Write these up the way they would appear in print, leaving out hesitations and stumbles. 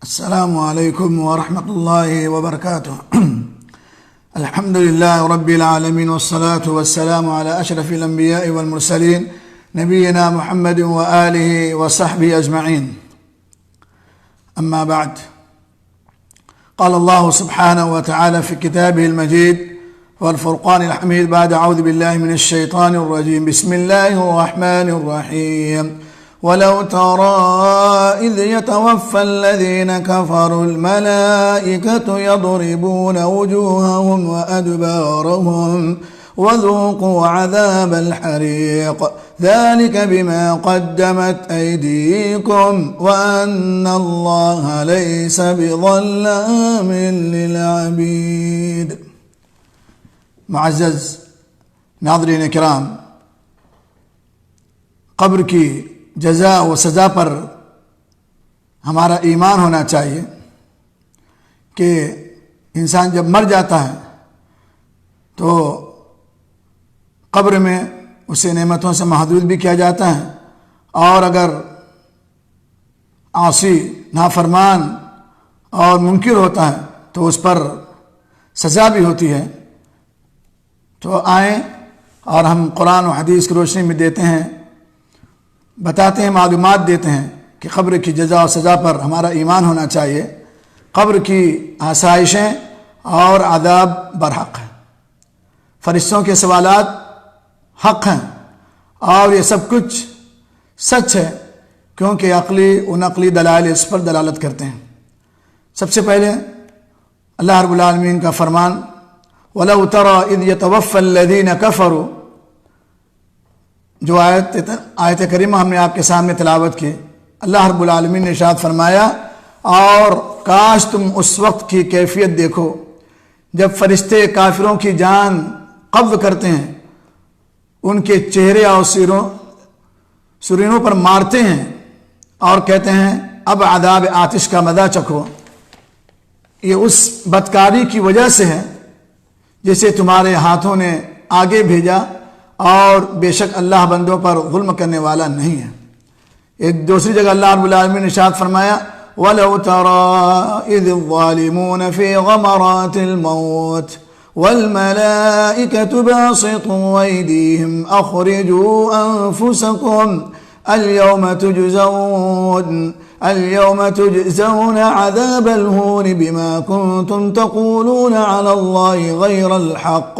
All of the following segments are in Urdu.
السلام عليكم ورحمة الله وبركاته. الحمد لله رب العالمين، والصلاة والسلام على أشرف الأنبياء والمرسلين نبينا محمد وآله وصحبه أجمعين. أما بعد، قال الله سبحانه وتعالى في كتابه المجيد والفرقان الحميد بعد أعوذ بالله من الشيطان الرجيم. بسم الله الرحمن الرحيم. ولو ترى إذ يتوفى الذين كفروا الملائكة يضربون وجوههم وأدبارهم وذوقوا عذاب الحريق ذلك بما قدمت أيديكم وأن الله ليس بظلام للعبيد. معزز ناظرین کرام، قبر کی جزا و سزا پر ہمارا ایمان ہونا چاہیے کہ انسان جب مر جاتا ہے تو قبر میں اسے نعمتوں سے محدود بھی کیا جاتا ہے، اور اگر عاصی نافرمان اور منکر ہوتا ہے تو اس پر سزا بھی ہوتی ہے. تو آئیں اور ہم قرآن و حدیث کی روشنی میں دیتے ہیں، بتاتے ہیں، معلومات دیتے ہیں کہ قبر کی جزا و سزا پر ہمارا ایمان ہونا چاہیے. قبر کی آسائشیں اور عذاب برحق ہیں، فرشتوں کے سوالات حق ہیں، اور یہ سب کچھ سچ ہے کیونکہ عقلی و نقلی دلائل اس پر دلالت کرتے ہیں. سب سے پہلے اللہ رب العالمین کا فرمان وَلَوْ تَرَى إِذْ يَتَوَفَّى الَّذِينَ كَفَرُوا، جو آیت کریمہ ہم نے آپ کے سامنے تلاوت کی. اللہ رب العالمین نے ارشاد فرمایا، اور کاش تم اس وقت کی کیفیت دیکھو جب فرشتے کافروں کی جان قبض کرتے ہیں، ان کے چہرے اور سرینوں پر مارتے ہیں اور کہتے ہیں اب عذاب آتش کا مزہ چکھو. یہ اس بدکاری کی وجہ سے ہے جسے تمہارے ہاتھوں نے آگے بھیجا، اور بے شک اللہ بندوں پر ظلم کرنے والا نہیں ہے. ایک دوسری جگہ اللہ رب العالمین نے ارشاد فرمایا وَلَوْ تَرَى إِذِ الظَّالِمُونَ فِي غَمَرَاتِ الْمَوْتِ وَالْمَلَائِكَةُ بَاسِطُو أَيْدِيهِمْ أَخْرِجُوا أَنفُسَكُمْ الْيَوْمَ تُجْزَوْنَ عَذَابَ الْهُونِ بِمَا كُنْتُمْ تَقُولُونَ عَلَى اللَّهِ غَيْرَ الْحَقِّ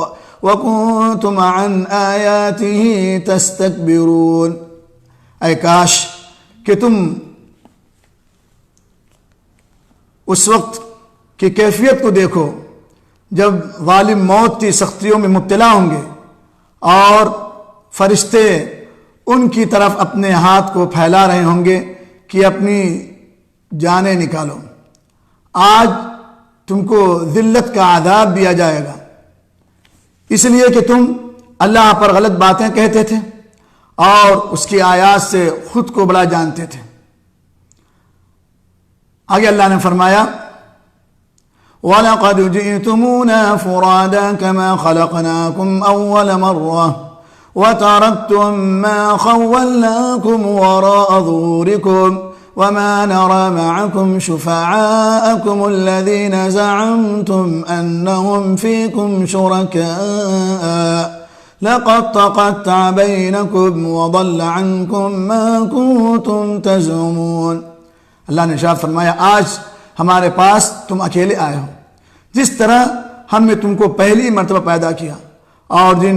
وَكُنْتُمْ عَنْ آيَاتِهِ تَسْتَكْبِرُونَ. اے کاش کہ تم اس وقت کی کیفیت کو دیکھو جب ظالم موت کی سختیوں میں مبتلا ہوں گے اور فرشتے ان کی طرف اپنے ہاتھ کو پھیلا رہے ہوں گے کہ اپنی جانیں نکالو. آج تم کو ذلت کا عذاب دیا جائے گا، اس لیے کہ تم اللہ پر غلط باتیں کہتے تھے اور اس کی آیات سے خود کو بڑا جانتے تھے. آگے اللہ نے فرمایا وَلَقَدْ جِئْتُمُونَا فُرَادًا كَمَا خَلَقْنَاكُمْ أَوَّلَ مَرَّةٍ وَتَرَكْتُمْ مَا خَوَّلْنَاكُمْ وَرَاءَ ظُهُورِكُمْ وَمَا نَرَى مَعَكُمْ شُفَعَاءَكُمُ الَّذِينَ زَعَمْتُمْ أَنَّهُمْ فِيكُمْ شُرَكَاءُ لَقَدْ تَقَطَّعَ بَيْنَكُمْ وَضَلَّ عَنْكُمْ مَا كُنْتُمْ تَزْعُمُونَ. اللہ نے ارشاد فرمایا آج ہمارے پاس تم اکیلے آئے ہو، جس طرح ہم نے تم کو پہلی مرتبہ پیدا کیا اور جن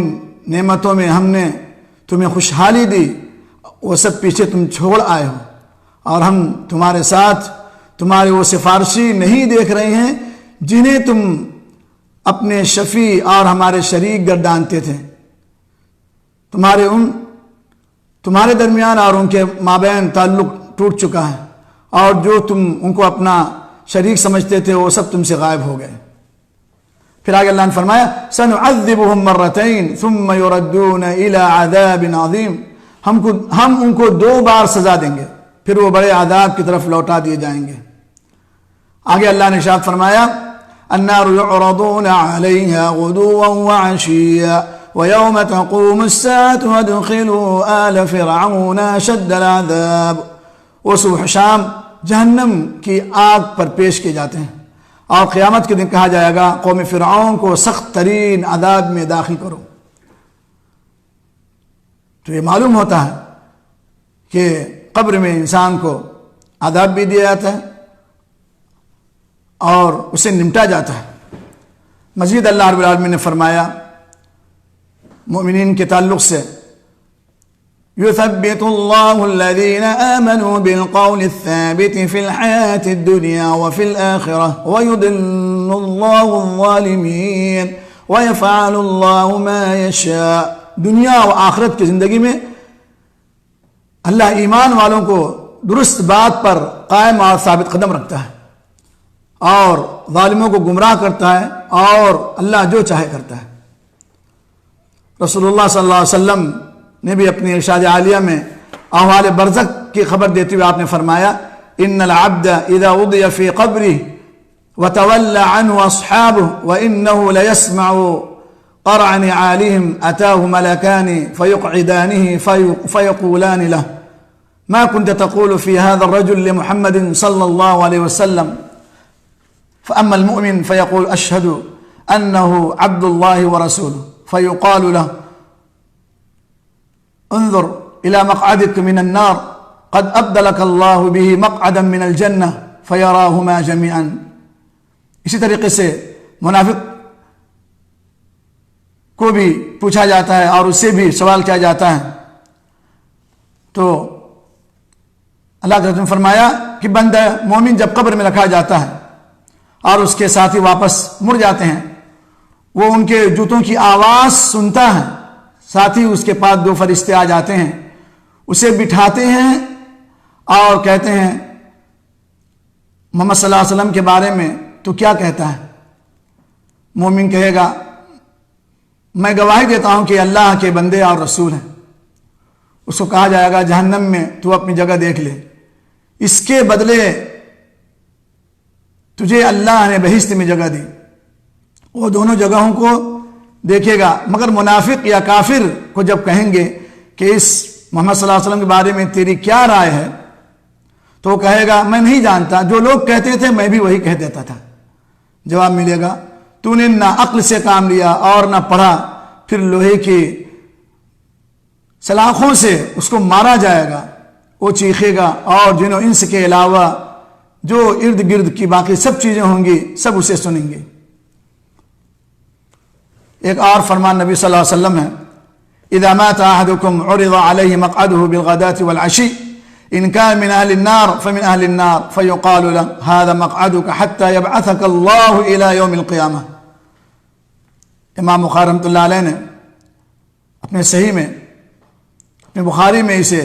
نعمتوں میں ہم نے تمہیں خوشحالی دی وہ سب پیچھے تم چھوڑ آئے ہو، اور ہم تمہارے ساتھ تمہارے وہ سفارشی نہیں دیکھ رہے ہیں جنہیں تم اپنے شفیع اور ہمارے شریک گردانتے تھے. تمہارے درمیان اور ان کے مابین تعلق ٹوٹ چکا ہے، اور جو تم ان کو اپنا شریک سمجھتے تھے وہ سب تم سے غائب ہو گئے. پھر آگے اللہ نے فرمایا سَنُعَذِّبُهُمْ مَرَّتَيْنِ ثُمَّ يُرَدُّونَ إِلَىٰ عَذَابٍ عَظِيمٍ. ہم ان کو 2 بار سزا دیں گے، پھر وہ بڑے عذاب کی طرف لوٹا دیے جائیں گے. آگے اللہ نے ارشاد فرمایا النَّارُ يُعْرَضُونَ عَلَيْهَا غُدُوًّا وَعَشِيًّا وَيَوْمَ تَقُومُ السَّاعَةُ وَادْخِلُوا آلَ فِرْعَوْنَ أَشَدَّ الْعَذَابِ. وہ صبح شام جہنم کی آگ پر پیش کیے جاتے ہیں، اور قیامت کے دن کہا جائے گا قوم فرعون کو سخت ترین عذاب میں داخل کرو۔ تو یہ معلوم ہوتا ہے کہ قبر میں انسان کو عذاب بھی دیا جاتا ہے اور اسے نمٹا جاتا ہے۔ مزید اللہ رب العالمین نے فرمایا مومنین کے تعلق سے، يثبت الله الذين آمنوا بالقول الثابت في الحياة الدنيا وفي الآخرة ويضل الله الظالمين ويفعل الله ما يشاء۔ دنیا و آخرت کی زندگی میں اللہ ایمان والوں کو درست بات پر قائم اور ثابت قدم رکھتا ہے اور ظالموں کو گمراہ کرتا ہے، اور اللہ جو چاہے کرتا ہے۔ رسول اللہ صلی اللہ علیہ وسلم نے بھی اپنی ارشاد عالیہ میں احوال برزخ کی خبر دیتے ہوئے آپ نے فرمایا، ان العبد اذا وضع في قبره وتولى عنه اصحابه وانه ليسمع قرع نعالهم اتاه ملكان فيقعدانه فيقولان له ما كنت تقول في هذا الرجل لمحمد صلى الله عليه وسلم، فاما المؤمن فيقول اشهد انه عبد الله ورسوله فيقال له انظر الى مقعدك من النار قد ابدلك الله به مقعدا من الجنہ فيراهما جميعا۔ اسی طریقے سے منافق کو بھی پوچھا جاتا ہے اور اس سے بھی سوال کیا جاتا ہے، تو اللہ کے رسول نے فرمایا کہ بندہ مومن جب قبر میں رکھا جاتا ہے اور اس کے ساتھی واپس مڑ جاتے ہیں، وہ ان کے جوتوں کی آواز سنتا ہے، ساتھ ہی اس کے پاس دو فرشتے آ جاتے ہیں، اسے بٹھاتے ہیں اور کہتے ہیں محمد صلی اللہ علیہ وسلم کے بارے میں تو کیا کہتا ہے؟ مومن کہے گا میں گواہی دیتا ہوں کہ اللہ کے بندے اور رسول ہیں۔ اس کو کہا جائے گا جہنم میں تو اپنی جگہ دیکھ لے، اس کے بدلے تجھے اللہ نے بہشت میں جگہ دی۔ وہ دونوں جگہوں کو دیکھے گا، مگر منافق یا کافر کو جب کہیں گے کہ اس محمد صلی اللہ علیہ وسلم کے بارے میں تیری کیا رائے ہے، تو وہ کہے گا میں نہیں جانتا، جو لوگ کہتے تھے میں بھی وہی کہہ دیتا تھا۔ جواب ملے گا تو نے نہ عقل سے کام لیا اور نہ پڑھا، پھر لوہے کی سلاخوں سے اس کو مارا جائے گا، وہ چیخے گا اور جن و انس کے علاوہ جو ارد گرد کی باقی سب چیزیں ہوں گی سب اسے سنیں گے۔ ایک اور فرمان نبی صلی اللہ علیہ وسلم ہے، اذا مات احدكم عرض عليه مقعده بالغداة والعشي ان كان من اهل النار فمن اهل النار فيقال له هذا مقعدك حتى يبعثك الله الى يوم القيامة۔ امام بخاری رحمۃ اللہ علیہ نے اپنے صحیح میں اپنے بخاری میں اسے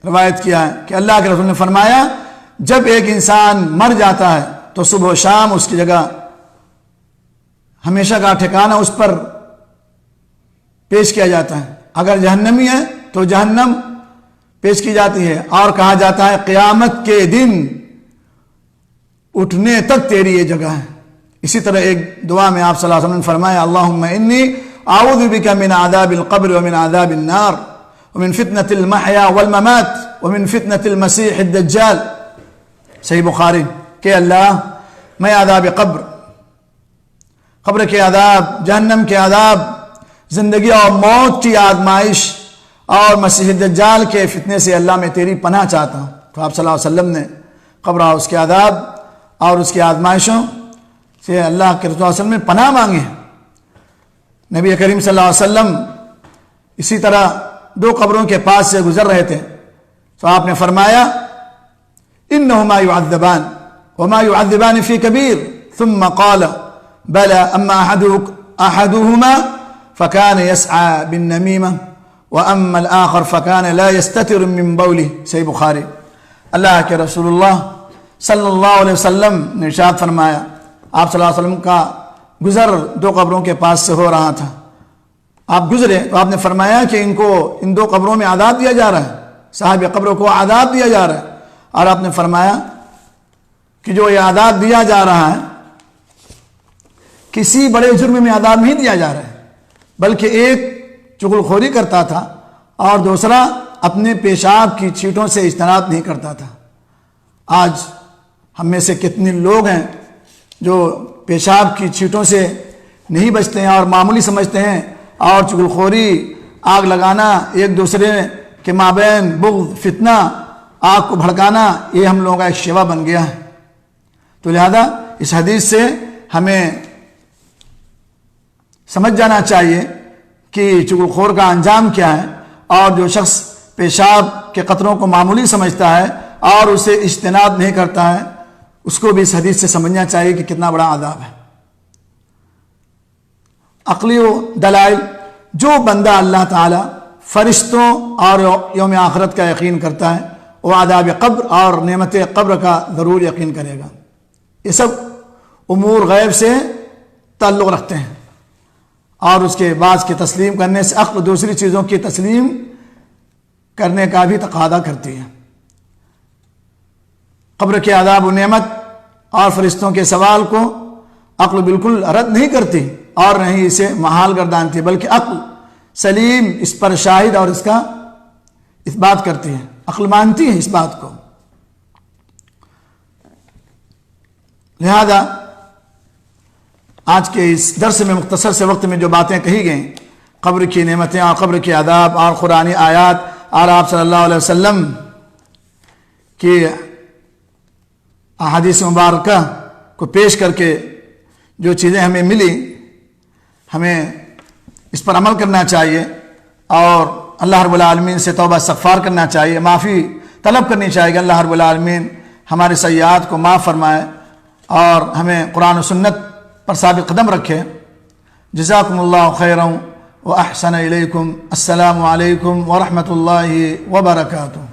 روایت کیا ہے کہ اللہ کے رسول نے فرمایا جب ایک انسان مر جاتا ہے تو صبح و شام اس کی جگہ ہمیشہ کا ٹھکانہ اس پر پیش کیا جاتا ہے، اگر جہنمی ہے تو جہنم پیش کی جاتی ہے، اور کہا جاتا ہے قیامت کے دن اٹھنے تک تیری یہ جگہ ہے۔ اسی طرح ایک دعا میں آپ صلی اللہ علیہ وسلم نے فرمایا اللہم انی اعوذ بک من عذاب القبر ومن عذاب النار ومن فتنة المحیا والممات ومن فتنة المسیح الدجال۔ صحیح بخاری کہ اللہ میں عذاب قبر کے عذاب، جہنم کے عذاب، زندگی اور موت کی آزمائش اور مسیح الدجال کے فتنے سے اللہ میں تیری پناہ چاہتا ہوں۔ تو آپ صلی اللہ علیہ وسلم نے قبر اور اس کے عذاب اور اس کی آزمائشوں سے اللہ کے رسول صلی اللہ علیہ وسلم نے پناہ مانگے ہیں۔ نبی کریم صلی اللہ علیہ وسلم اسی طرح دو قبروں کے پاس سے گزر رہے تھے تو آپ نے فرمایا انہما يعذبان وما يعذبان في كبير ثم قال بلى اما احدهما فكان يسعى بالنميمة واما الاخر فكان لا يستتر من بوله۔ صحیح بخاری۔ اللہ کے رسول اللہ صلی اللہ علیہ وسلم نے ارشاد فرمایا، آپ صلی اللہ علیہ وسلم کا گزر دو قبروں کے پاس سے ہو رہا تھا، آپ گزرے تو آپ نے فرمایا کہ ان دو قبروں میں عذاب دیا جا رہا ہے، صاحب قبروں کو عذاب دیا جا رہا ہے، اور آپ نے فرمایا کہ جو یہ عذاب دیا جا رہا ہے کسی بڑے جرم میں عذاب نہیں دیا جا رہا ہے، بلکہ ایک چغل خوری کرتا تھا اور دوسرا اپنے پیشاب کی چھینٹوں سے اجتناب نہیں کرتا تھا۔ آج ہم میں سے کتنے لوگ ہیں جو پیشاب کی چھینٹوں سے نہیں بچتے ہیں اور معمولی سمجھتے ہیں، اور چغلخوری، آگ لگانا، ایک دوسرے کے مابین بغض، فتنہ، آگ کو بھڑکانا، یہ ہم لوگوں کا ایک شیوا بن گیا ہے۔ تو لہذا اس حدیث سے ہمیں سمجھ جانا چاہیے کہ چغلخور کا انجام کیا ہے، اور جو شخص پیشاب کے قطروں کو معمولی سمجھتا ہے اور اسے اجتناب نہیں کرتا ہے، اس کو بھی اس حدیث سے سمجھنا چاہیے کہ کتنا بڑا عذاب ہے۔ عقلی و دلائل: جو بندہ اللہ تعالی، فرشتوں اور یوم آخرت کا یقین کرتا ہے، وہ عذاب قبر اور نعمت قبر کا ضرور یقین کرے گا۔ یہ سب امور غیب سے تعلق رکھتے ہیں، اور اس کے بعد کے تسلیم کرنے سے عقل دوسری چیزوں کی تسلیم کرنے کا بھی تقاضا کرتی ہے۔ قبر کے عذاب و نعمت اور فرشتوں کے سوال کو عقل بالکل رد نہیں کرتی اور نہ ہی اسے محال گردانتی، بلکہ عقل سلیم اس پر شاہد اور اس کا اس بات کرتی ہے، عقل مانتی ہے اس بات کو۔ لہذا آج کے اس درس میں مختصر سے وقت میں جو باتیں کہی گئیں، قبر کی نعمتیں اور قبر کے عذاب اور قرآنی آیات اور آپ صلی اللہ علیہ وسلم کی احادیث مبارکہ کو پیش کر کے جو چیزیں ہمیں ملی، ہمیں اس پر عمل کرنا چاہیے اور اللہ رب العالمین سے توبہ استغفار کرنا چاہیے، معافی طلب کرنی چاہیے کہ اللہ رب العالمین ہمارے سیئات کو معاف فرمائے اور ہمیں قرآن و سنت پر ثابت قدم رکھے۔ جزاکم اللہ خیرا و احسن الیکم۔ السلام علیکم ورحمۃ اللہ وبرکاتہ۔